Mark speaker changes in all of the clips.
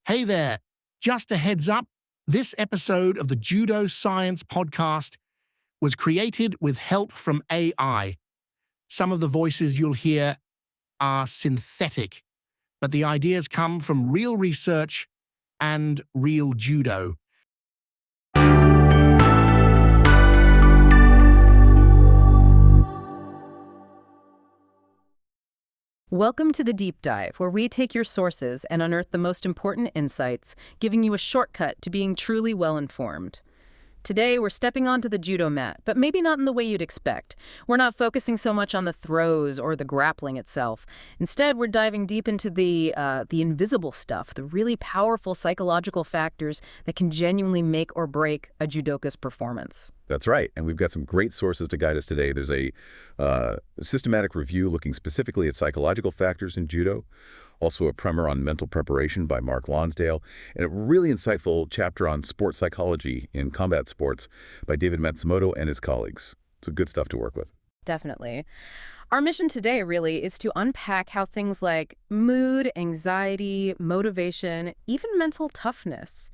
Speaker 1: Hey there, just a heads up, this episode of the Judo Science Podcast was created with help from AI. Some of the voices you'll hear are synthetic, but the ideas come from real research and real judo.
Speaker 2: Welcome to the Deep Dive, where we take your sources and unearth the most important insights, giving you a shortcut to being truly well-informed. Today, we're stepping onto the judo mat, but maybe not in the way you'd expect. We're not focusing so much on the throws or the grappling itself. Instead, we're diving deep into the invisible stuff, the really powerful psychological factors that can genuinely make or break a judoka's performance.
Speaker 3: That's right, and we've got some great sources to guide us today. There's a systematic review looking specifically at psychological factors in judo, also a primer on mental preparation by Mark Lonsdale, and a really insightful chapter on sports psychology in combat sports by David Matsumoto and his colleagues. So good stuff to work with.
Speaker 2: Definitely. Our mission today really is to unpack how things like mood, anxiety, motivation, even mental toughness,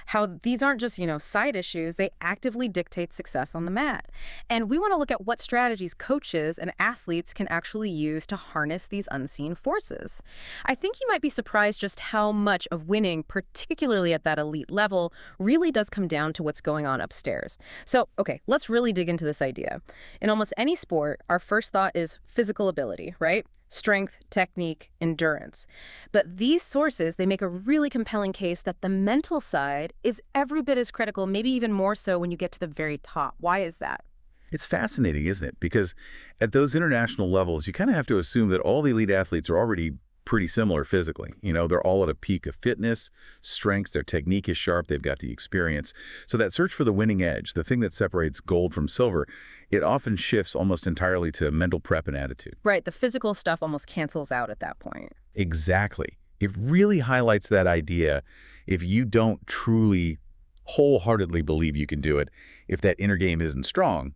Speaker 2: how these aren't just, side issues, they actively dictate success on the mat. And we want to look at what strategies coaches and athletes can actually use to harness these unseen forces. I think you might be surprised just how much of winning, particularly at that elite level, really does come down to what's going on upstairs. So, okay, let's really dig into this idea. In almost any sport, our first thought is physical ability, right? Strength, technique, endurance. But these sources, they make a really compelling case that the mental side is every bit as critical, maybe even more so when you get to the very top. Why is that?
Speaker 3: It's fascinating, isn't it? Because at those international levels, you kind of have to assume that all the elite athletes are already pretty similar physically. They're all at a peak of fitness, strength, their technique is sharp, they've got the experience. So that search for the winning edge, the thing that separates gold from silver, it often shifts almost entirely to mental prep and attitude.
Speaker 2: Right, the physical stuff almost cancels out at that point.
Speaker 3: Exactly. It really highlights that idea if you don't truly wholeheartedly believe you can do it, if that inner game isn't strong,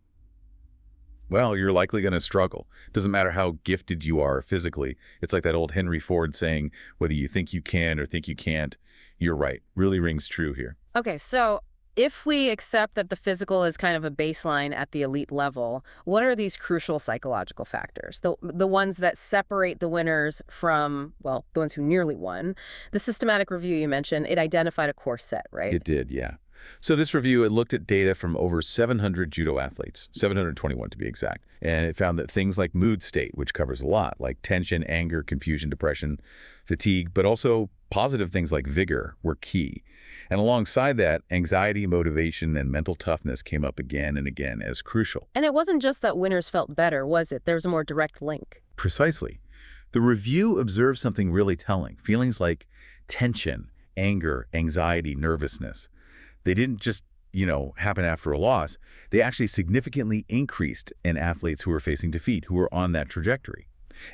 Speaker 3: well, you're likely going to struggle. Doesn't matter how gifted you are physically. It's like that old Henry Ford saying, whether you think you can or think you can't, you're right. Really rings true here.
Speaker 2: Okay, so if we accept that the physical is kind of a baseline at the elite level, what are these crucial psychological factors? The ones that separate the winners from, well, the ones who nearly won. The systematic review you mentioned, it identified a core set, right?
Speaker 3: It did, yeah. So this review, it looked at data from over 700 judo athletes, 721 to be exact, and it found that things like mood state, which covers a lot, like tension, anger, confusion, depression, fatigue, but also positive things like vigor were key. And alongside that, anxiety, motivation, and mental toughness came up again and again as crucial.
Speaker 2: And it wasn't just that winners felt better, was it? There was a more direct link.
Speaker 3: Precisely. The review observed something really telling, feelings like tension, anger, anxiety, nervousness. They didn't just, happen after a loss. They actually significantly increased in athletes who were facing defeat, who were on that trajectory.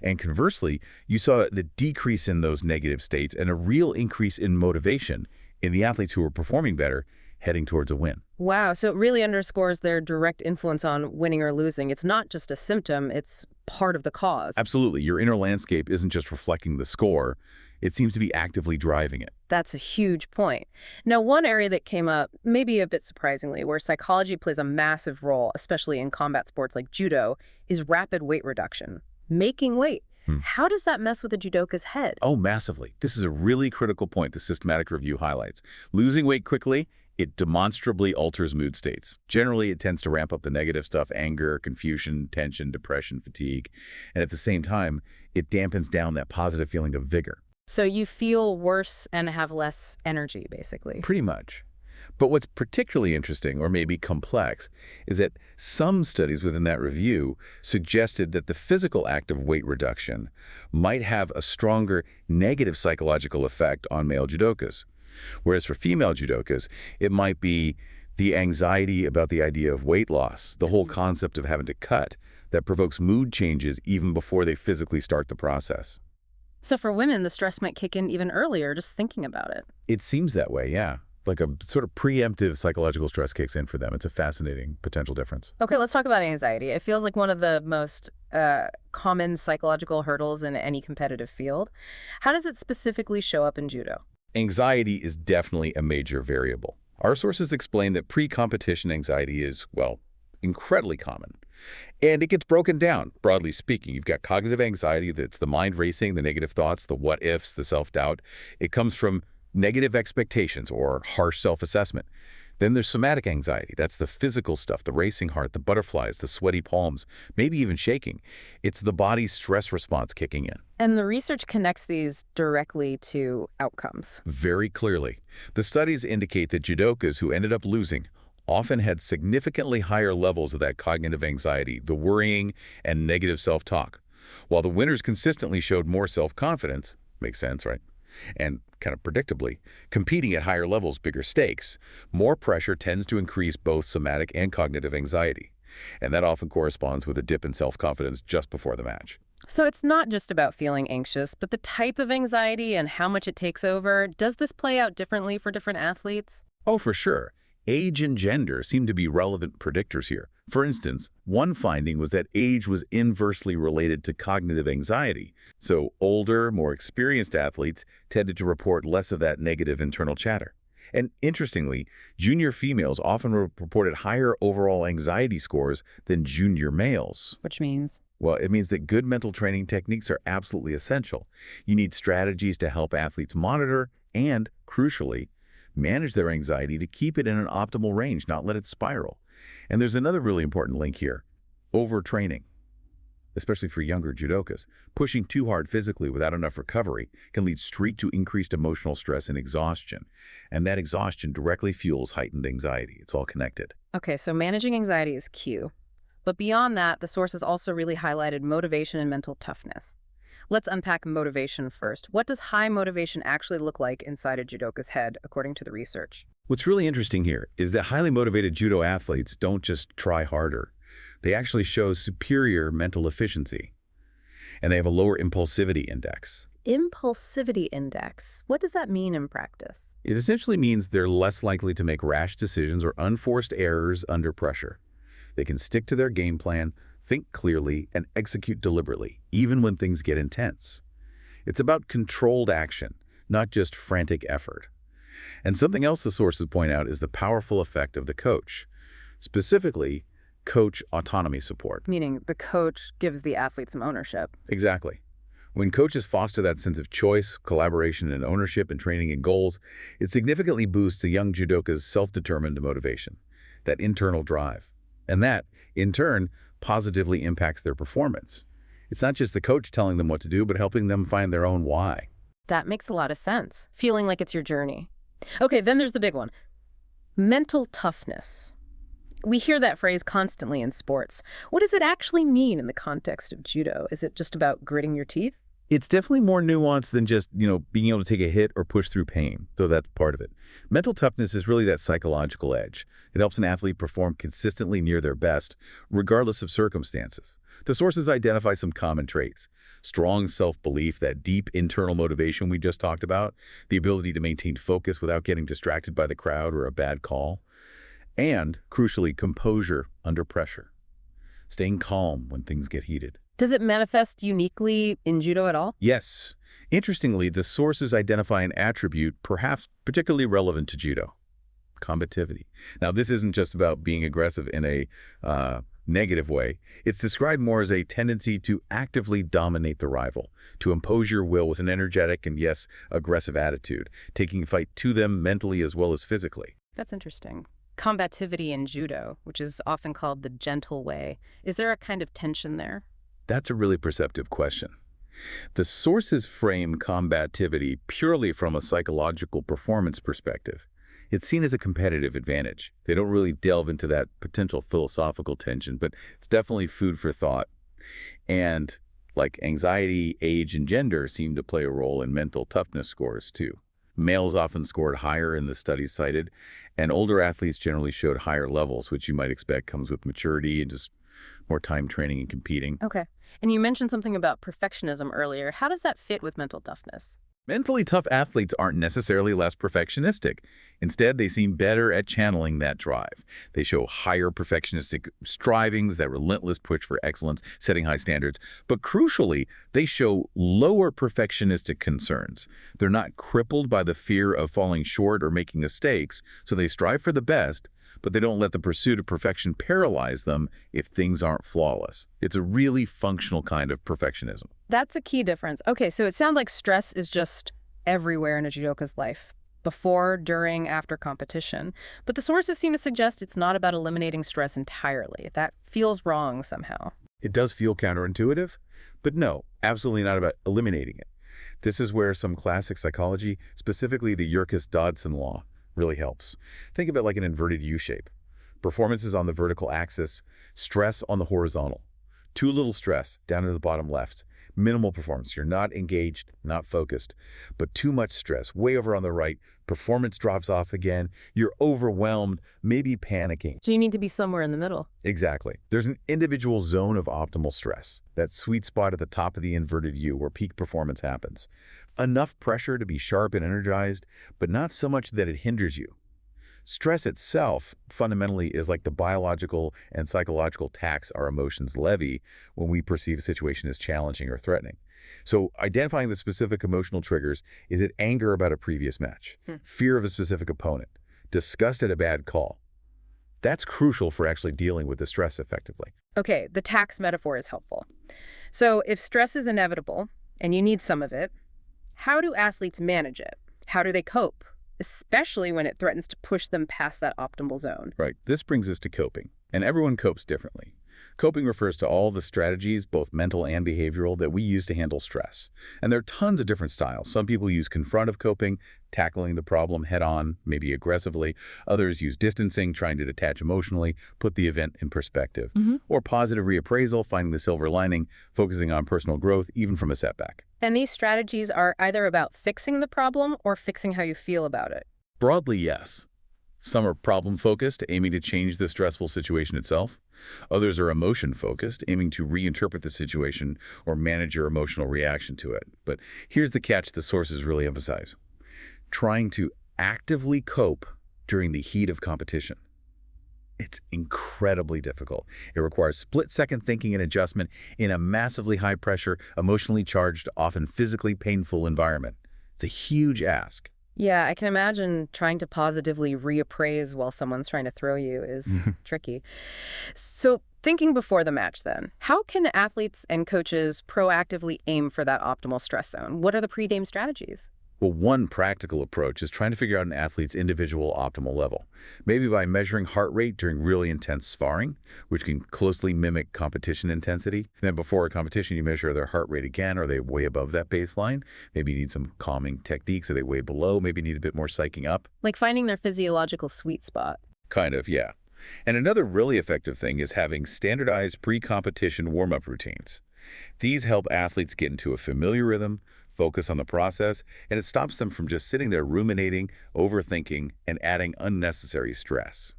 Speaker 3: And conversely, you saw the decrease in those negative states and a real increase in motivation in the athletes who were performing better, heading towards a win.
Speaker 2: Wow, so it really underscores their direct influence on winning or losing. It's not just a symptom, it's part of the cause.
Speaker 3: Absolutely. Your inner landscape isn't just reflecting the score. It seems to be actively driving it.
Speaker 2: That's a huge point. Now, one area that came up, maybe a bit surprisingly, where psychology plays a massive role, especially in combat sports like judo, is rapid weight reduction, making weight. How does that mess with a judoka's head?
Speaker 3: Oh, massively. This is a really critical point the systematic review highlights. Losing weight quickly, it demonstrably alters mood states. Generally, it tends to ramp up the negative stuff, anger, confusion, tension, depression, fatigue. And at the same time, it dampens down that positive feeling of vigor.
Speaker 2: So you feel worse and have less energy, basically.
Speaker 3: Pretty much. But what's particularly interesting, or maybe complex, is that some studies within that review suggested that the physical act of weight reduction might have a stronger negative psychological effect on male judokas. Whereas for female judokas, it might be the anxiety about the idea of weight loss, the whole concept of having to cut, that provokes mood changes even before they physically start the process.
Speaker 2: So for women, the stress might kick in even earlier, just thinking about it.
Speaker 3: It seems that way, yeah. Like a sort of preemptive psychological stress kicks in for them. It's a fascinating potential difference.
Speaker 2: Okay, let's talk about anxiety. It feels like one of the most common psychological hurdles in any competitive field. How does it specifically show up in judo?
Speaker 3: anxiety is definitely a major variable. Our sources explain that pre-competition anxiety is, well, incredibly common. And it gets broken down, broadly speaking. You've got cognitive anxiety, that's the mind racing, the negative thoughts, the what-ifs, the self-doubt. It comes from negative expectations or harsh self-assessment. Then there's somatic anxiety. That's the physical stuff, the racing heart, the butterflies, the sweaty palms, maybe even shaking. It's the body's stress response kicking in.
Speaker 2: And the research connects these directly to outcomes.
Speaker 3: Very clearly. The studies indicate that judokas who ended up losing often had significantly higher levels of that cognitive anxiety, the worrying and negative self-talk, while the winners consistently showed more self-confidence. Makes sense, right? And kind of predictably, competing at higher levels, bigger stakes, more pressure tends to increase both somatic and cognitive anxiety. And that often corresponds with a dip in self-confidence just before the match.
Speaker 2: So it's not just about feeling anxious, but the type of anxiety and how much it takes over. Does this play out differently for different athletes?
Speaker 3: Oh, for sure. Age and gender seem to be relevant predictors here. For instance, one finding was that age was inversely related to cognitive anxiety. So older, more experienced athletes tended to report less of that negative internal chatter. And interestingly, junior females often reported higher overall anxiety scores than junior males.
Speaker 2: Which means?
Speaker 3: Well, it means that good mental training techniques are absolutely essential. You need strategies to help athletes monitor and, crucially, manage their anxiety to keep it in an optimal range, not let it spiral. And there's another really important link here: overtraining. Especially for younger judokas, pushing too hard physically without enough recovery can lead straight to increased emotional stress and exhaustion. And that exhaustion directly fuels heightened anxiety. It's all connected.
Speaker 2: Okay, so managing anxiety is key. But beyond that, the sources also really highlighted motivation and mental toughness. Let's unpack motivation first. What does high motivation actually look like inside a judoka's head, according to the research?
Speaker 3: What's really interesting here is that highly motivated judo athletes don't just try harder. They actually show superior mental efficiency. And they have a lower impulsivity index.
Speaker 2: Impulsivity index. What does that mean in practice?
Speaker 3: It essentially means they're less likely to make rash decisions or unforced errors under pressure. They can stick to their game plan, think clearly, and execute deliberately, even when things get intense. It's about controlled action, not just frantic effort. And something else the sources point out is the powerful effect of the coach, specifically coach autonomy support.
Speaker 2: Meaning the coach gives the athlete some ownership.
Speaker 3: Exactly. When coaches foster that sense of choice, collaboration, and ownership in training and goals, it significantly boosts a young judoka's self-determined motivation, that internal drive. And that, in turn, positively impacts their performance. It's not just the coach telling them what to do, but helping them find their own why.
Speaker 2: That makes a lot of sense. Feeling like it's your journey. Okay, then there's the big one. Mental toughness. We hear that phrase constantly in sports. What does it actually mean in the context of judo? Is it just about gritting your teeth?
Speaker 3: It's definitely more nuanced than just, being able to take a hit or push through pain, so that's part of it. Mental toughness is really that psychological edge. It helps an athlete perform consistently near their best, regardless of circumstances. The sources identify some common traits: strong self-belief, that deep internal motivation we just talked about, the ability to maintain focus without getting distracted by the crowd or a bad call, and, crucially, composure under pressure, staying calm when things get heated.
Speaker 2: Does it manifest uniquely in judo at all?
Speaker 3: Yes. Interestingly, the sources identify an attribute perhaps particularly relevant to judo: combativity. Now, this isn't just about being aggressive in a negative way. It's described more as a tendency to actively dominate the rival, to impose your will with an energetic and, yes, aggressive attitude, taking fight to them mentally as well as physically.
Speaker 2: That's interesting. Combativity in judo, which is often called the gentle way. Is there a kind of tension there?
Speaker 3: That's a really perceptive question. The sources frame combativity purely from a psychological performance perspective. It's seen as a competitive advantage. They don't really delve into that potential philosophical tension, but it's definitely food for thought. And like anxiety, age, and gender seem to play a role in mental toughness scores too. Males often scored higher in the studies cited, and older athletes generally showed higher levels, which you might expect comes with maturity and just more time training and competing.
Speaker 2: Okay. And you mentioned something about perfectionism earlier. How does that fit with mental toughness?
Speaker 3: Mentally tough athletes aren't necessarily less perfectionistic. Instead, they seem better at channeling that drive. They show higher perfectionistic strivings, that relentless push for excellence, setting high standards. But crucially, they show lower perfectionistic concerns. They're not crippled by the fear of falling short or making mistakes, so they strive for the best, but they don't let the pursuit of perfection paralyze them if things aren't flawless. It's a really functional kind of perfectionism.
Speaker 2: That's a key difference. Okay, so it sounds like stress is just everywhere in a judoka's life, before, during, after competition. But the sources seem to suggest it's not about eliminating stress entirely. That feels wrong somehow.
Speaker 3: It does feel counterintuitive, but no, absolutely not about eliminating it. This is where some classic psychology, specifically the Yerkes-Dodson law, really helps. Think of it like an inverted U-shape. Performance is on the vertical axis, stress on the horizontal. Too little stress down to the bottom left. Minimal performance. You're not engaged, not focused. But too much stress, way over on the right. Performance drops off again. You're overwhelmed, maybe panicking.
Speaker 2: So you need to be somewhere in the middle.
Speaker 3: Exactly. There's an individual zone of optimal stress, that sweet spot at the top of the inverted U where peak performance happens. Enough pressure to be sharp and energized, but not so much that it hinders you. Stress itself, fundamentally, is like the biological and psychological tax our emotions levy when we perceive a situation as challenging or threatening. So identifying the specific emotional triggers, is it anger about a previous match, fear of a specific opponent, disgust at a bad call? That's crucial for actually dealing with the stress effectively.
Speaker 2: Okay, the tax metaphor is helpful. So if stress is inevitable, and you need some of it, how do athletes manage it? How do they cope? Especially when it threatens to push them past that optimal zone.
Speaker 3: Right. This brings us to coping. And everyone copes differently. Coping refers to all the strategies, both mental and behavioral, that we use to handle stress. And there are tons of different styles. Some people use confrontive coping, tackling the problem head-on, maybe aggressively. Others use distancing, trying to detach emotionally, put the event in perspective. Or positive reappraisal, finding the silver lining, focusing on personal growth, even from a setback.
Speaker 2: And these strategies are either about fixing the problem or fixing how you feel about it.
Speaker 3: Broadly, yes. Some are problem-focused, aiming to change the stressful situation itself. Others are emotion-focused, aiming to reinterpret the situation or manage your emotional reaction to it. But here's the catch the sources really emphasize. Trying to actively cope during the heat of competition. It's incredibly difficult. It requires split-second thinking and adjustment in a massively high-pressure, emotionally charged, often physically painful environment. It's a huge ask.
Speaker 2: Yeah, I can imagine trying to positively reappraise while someone's trying to throw you is tricky. So thinking before the match then, how can athletes and coaches proactively aim for that optimal stress zone? What are the pre-game strategies?
Speaker 3: Well, one practical approach is trying to figure out an athlete's individual optimal level, maybe by measuring heart rate during really intense sparring, which can closely mimic competition intensity. And then before a competition, you measure their heart rate again. Are they way above that baseline? Maybe you need some calming techniques. Are they way below? Maybe you need a bit more psyching up.
Speaker 2: Like finding their physiological sweet spot.
Speaker 3: Kind of, yeah. And another really effective thing is having standardized pre-competition warm-up routines. These help athletes get into a familiar rhythm, focus on the process, and it stops them from just sitting there ruminating, overthinking, and adding unnecessary stress.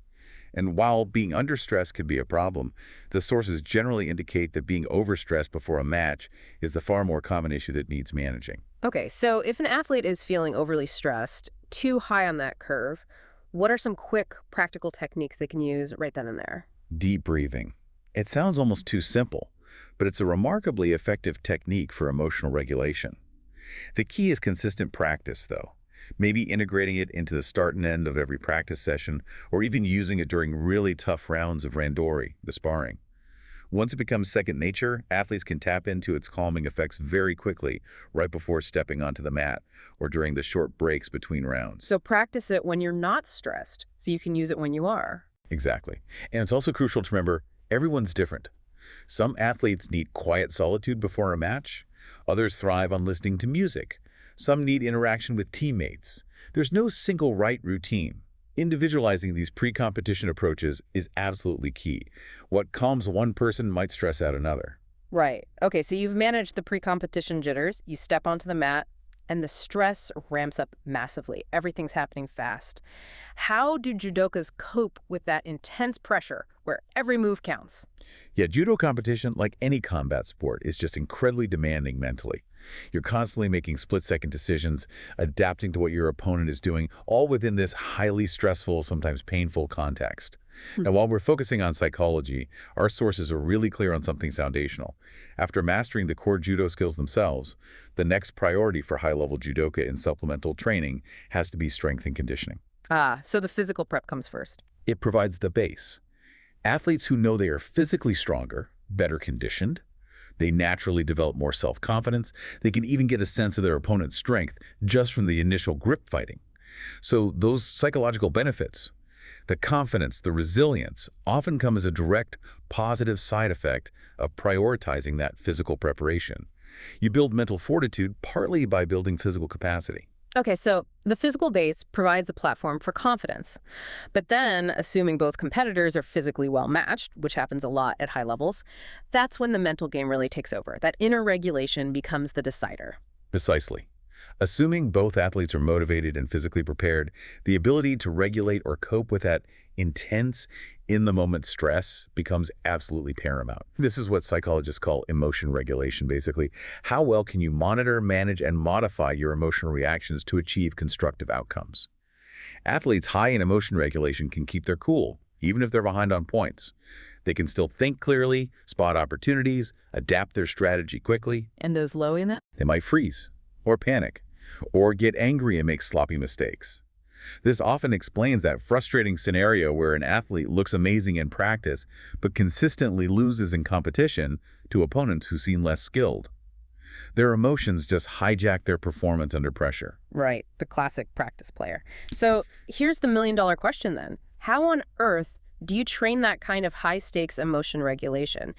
Speaker 3: And while being under stress could be a problem, the sources generally indicate that being overstressed before a match is the far more common issue that needs managing.
Speaker 2: Okay, so if an athlete is feeling overly stressed, too high on that curve, what are some quick, practical techniques they can use right then and there?
Speaker 3: Deep breathing. It sounds almost too simple, but it's a remarkably effective technique for emotional regulation. The key is consistent practice, though. Maybe integrating it into the start and end of every practice session, or even using it during really tough rounds of randori, the sparring. Once it becomes second nature, athletes can tap into its calming effects very quickly, right before stepping onto the mat, or during the short breaks between rounds.
Speaker 2: So practice it when you're not stressed, so you can use it when you are.
Speaker 3: Exactly. And it's also crucial to remember, everyone's different. Some athletes need quiet solitude before a match. Others thrive on listening to music. Some need interaction with teammates. There's no single right routine. Individualizing these pre-competition approaches is absolutely key. What calms one person might stress out another.
Speaker 2: Right. Okay, so you've managed the pre-competition jitters, you step onto the mat, and the stress ramps up massively. Everything's happening fast. How do judokas cope with that intense pressure where every move counts?
Speaker 3: Yeah, judo competition, like any combat sport, is just incredibly demanding mentally. You're constantly making split-second decisions, adapting to what your opponent is doing, all within this highly stressful, sometimes painful context. Now, while we're focusing on psychology, our sources are really clear on something foundational. After mastering the core judo skills themselves, the next priority for high-level judoka in supplemental training has to be strength and conditioning.
Speaker 2: So the physical prep comes first.
Speaker 3: It provides the base. Athletes who know they are physically stronger, better conditioned, they naturally develop more self-confidence. They can even get a sense of their opponent's strength just from the initial grip fighting. So those psychological benefits, the confidence, the resilience, often come as a direct positive side effect of prioritizing that physical preparation. You build mental fortitude partly by building physical capacity.
Speaker 2: Okay, so the physical base provides a platform for confidence. But then, assuming both competitors are physically well matched, which happens a lot at high levels, that's when the mental game really takes over. That inner regulation becomes the decider.
Speaker 3: Precisely. Assuming both athletes are motivated and physically prepared, the ability to regulate or cope with that intense, in-the-moment stress becomes absolutely paramount. This is what psychologists call emotion regulation, basically. How well can you monitor, manage, and modify your emotional reactions to achieve constructive outcomes? Athletes high in emotion regulation can keep their cool, even if they're behind on points. They can still think clearly, spot opportunities, adapt their strategy quickly.
Speaker 2: And those low in that?
Speaker 3: They might freeze, or panic, or get angry and make sloppy mistakes. This often explains that frustrating scenario where an athlete looks amazing in practice but consistently loses in competition to opponents who seem less skilled. Their emotions just hijack their performance under pressure.
Speaker 2: Right, the classic practice player. So here's the million-dollar question then. How on earth do you train that kind of high-stakes emotion regulation?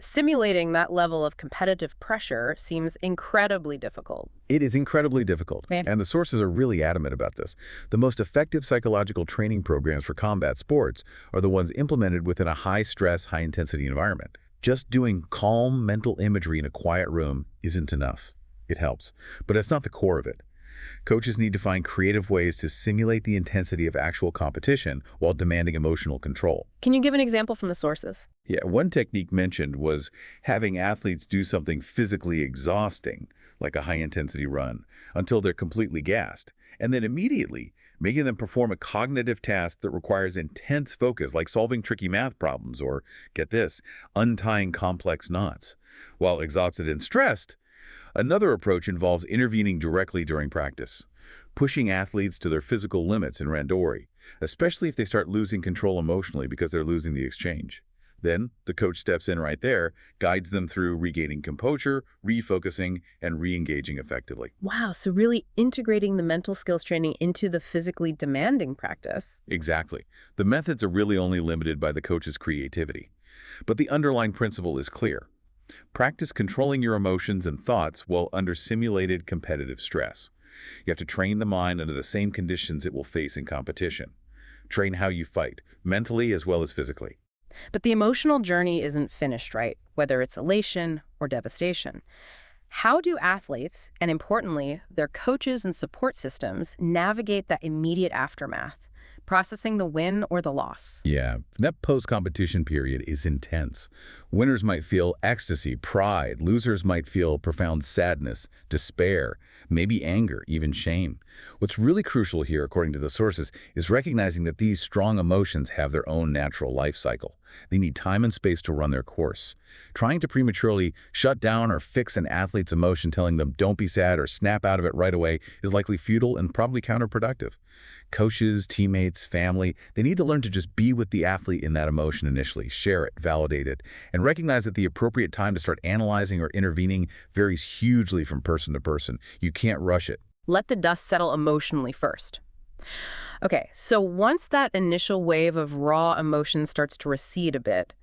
Speaker 2: Simulating that level of competitive pressure seems incredibly difficult.
Speaker 3: It is incredibly difficult,
Speaker 2: Okay.
Speaker 3: and the sources are really adamant about this. The most effective psychological training programs for combat sports are the ones implemented within a high-stress, high-intensity environment. Just doing calm mental imagery in a quiet room isn't enough. It helps, but it's not the core of it. Coaches need to find creative ways to simulate the intensity of actual competition while demanding emotional control.
Speaker 2: Can you give an example from the sources?
Speaker 3: Yeah, one technique mentioned was having athletes do something physically exhausting, like a high-intensity run, until they're completely gassed, and then immediately making them perform a cognitive task that requires intense focus, like solving tricky math problems or, get this, untying complex knots. While exhausted and stressed, another approach involves intervening directly during practice, pushing athletes to their physical limits in randori, especially if they start losing control emotionally because they're losing the exchange. Then, the coach steps in right there, guides them through regaining composure, refocusing, and re-engaging effectively.
Speaker 2: Wow, so really integrating the mental skills training into the physically demanding practice.
Speaker 3: Exactly. The methods are really only limited by the coach's creativity. But the underlying principle is clear. Practice controlling your emotions and thoughts while under simulated competitive stress. You have to train the mind under the same conditions it will face in competition. Train how you fight, mentally as well as physically.
Speaker 2: But the emotional journey isn't finished, right? Whether it's elation or devastation. How do athletes, and importantly, their coaches and support systems, navigate that immediate aftermath, processing the win or the loss?
Speaker 3: Yeah, that post-competition period is intense. Winners might feel ecstasy, pride. Losers might feel profound sadness, despair, maybe anger, even shame. What's really crucial here, according to the sources, is recognizing that these strong emotions have their own natural life cycle. They need time and space to run their course. Trying to prematurely shut down or fix an athlete's emotion, telling them don't be sad or snap out of it right away, is likely futile and probably counterproductive. Coaches, teammates, family, they need to learn to just be with the athlete in that emotion initially, share it, validate it, and recognize that the appropriate time to start analyzing or intervening varies hugely from person to person. You can't rush it.
Speaker 2: Let the dust settle emotionally first. Okay, so once that initial wave of raw emotion starts to recede a bit,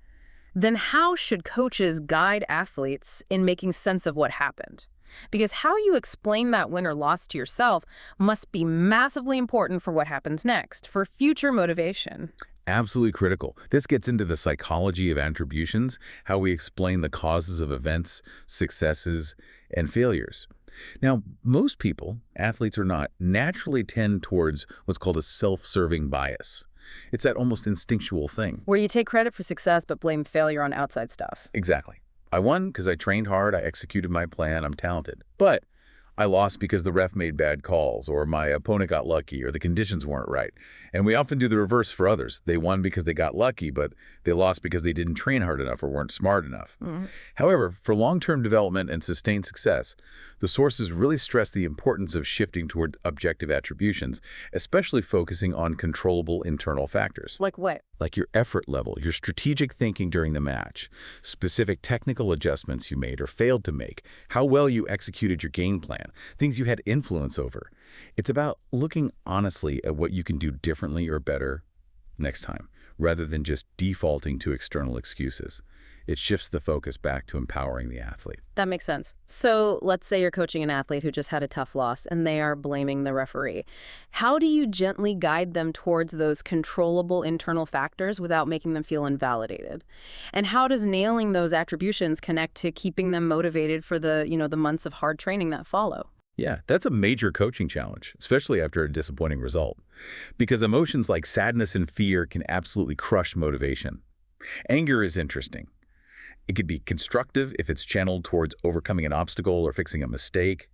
Speaker 2: then how should coaches guide athletes in making sense of what happened? Because how you explain that win or loss to yourself must be massively important for what happens next, for future motivation.
Speaker 3: Absolutely critical. This gets into the psychology of attributions, how we explain the causes of events, successes, and failures. Now, most people, athletes or not, naturally tend towards what's called a self-serving bias. It's that almost instinctual thing.
Speaker 2: Where you take credit for success but blame failure on outside stuff.
Speaker 3: Exactly. I won because I trained hard, I executed my plan, I'm talented. But I lost because the ref made bad calls, or my opponent got lucky, or the conditions weren't right. And we often do the reverse for others. They won because they got lucky, but they lost because they didn't train hard enough or weren't smart enough. However, for long-term development and sustained success, the sources really stress the importance of shifting toward objective attributions, especially focusing on controllable internal factors.
Speaker 2: Like what?
Speaker 3: Like your effort level, your strategic thinking during the match, specific technical adjustments you made or failed to make, how well you executed your game plan, things you had influence over. It's about looking honestly at what you can do differently or better next time, rather than just defaulting to external excuses. It shifts the focus back to empowering the athlete.
Speaker 2: That makes sense. So let's say you're coaching an athlete who just had a tough loss and they are blaming the referee. How do you gently guide them towards those controllable internal factors without making them feel invalidated? And how does nailing those attributions connect to keeping them motivated for the months of hard training that follow?
Speaker 3: Yeah, that's a major coaching challenge, especially after a disappointing result, because emotions like sadness and fear can absolutely crush motivation. Anger is interesting. It could be constructive if it's channeled towards overcoming an obstacle or fixing a mistake.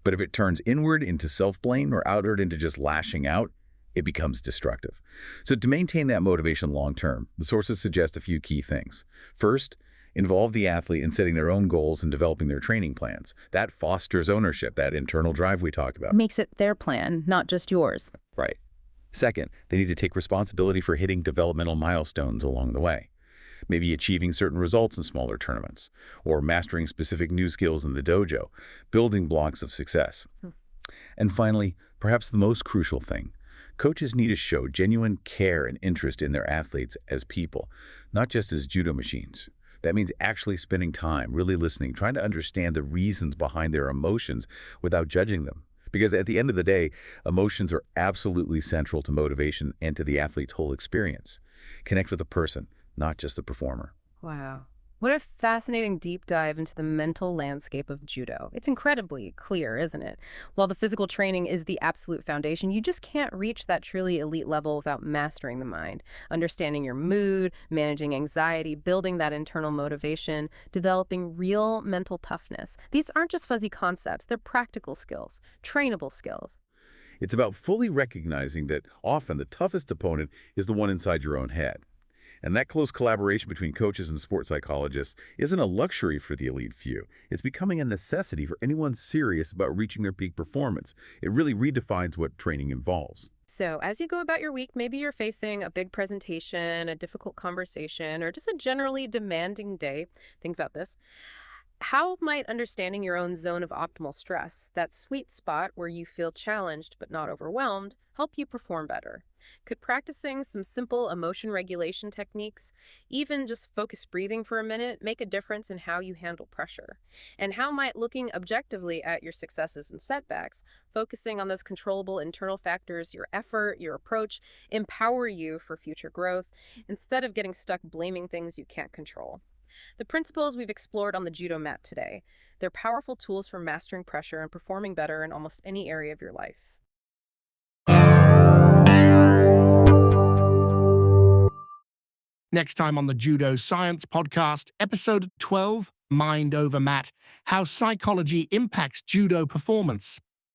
Speaker 3: But if it turns inward into self-blame or outward into just lashing out, it becomes destructive. So to maintain that motivation long-term, the sources suggest a few key things. First, involve the athlete in setting their own goals and developing their training plans. That fosters ownership, that internal drive we talk about.
Speaker 2: Makes it their plan, not just yours.
Speaker 3: Right. Second, they need to take responsibility for hitting developmental milestones along the way. Maybe achieving certain results in smaller tournaments, or mastering specific new skills in the dojo, building blocks of success. And finally, perhaps the most crucial thing, coaches need to show genuine care and interest in their athletes as people, not just as judo machines. That means actually spending time, really listening, trying to understand the reasons behind their emotions without judging them. Because at the end of the day, emotions are absolutely central to motivation and to the athlete's whole experience. Connect with the person, not just the performer.
Speaker 2: Wow. What a fascinating deep dive into the mental landscape of judo. It's incredibly clear, isn't it? While the physical training is the absolute foundation, you just can't reach that truly elite level without mastering the mind, understanding your mood, managing anxiety, building that internal motivation, developing real mental toughness. These aren't just fuzzy concepts, they're practical skills, trainable skills.
Speaker 3: It's about fully recognizing that often the toughest opponent is the one inside your own head. And that close collaboration between coaches and sports psychologists isn't a luxury for the elite few. It's becoming a necessity for anyone serious about reaching their peak performance. It really redefines what training involves.
Speaker 2: So as you go about your week, maybe you're facing a big presentation, a difficult conversation, or just a generally demanding day. Think about this. How might understanding your own zone of optimal stress, that sweet spot where you feel challenged but not overwhelmed, help you perform better? Could practicing some simple emotion regulation techniques, even just focused breathing for a minute, make a difference in how you handle pressure? And how might looking objectively at your successes and setbacks, focusing on those controllable internal factors, your effort, your approach, empower you for future growth instead of getting stuck blaming things you can't control? The principles we've explored on the judo mat today, they're powerful tools for mastering pressure and performing better in almost any area of your life.
Speaker 1: Next time on the Judo Science Podcast, episode 12, Mind Over Mat, How Psychology Impacts Judo Performance.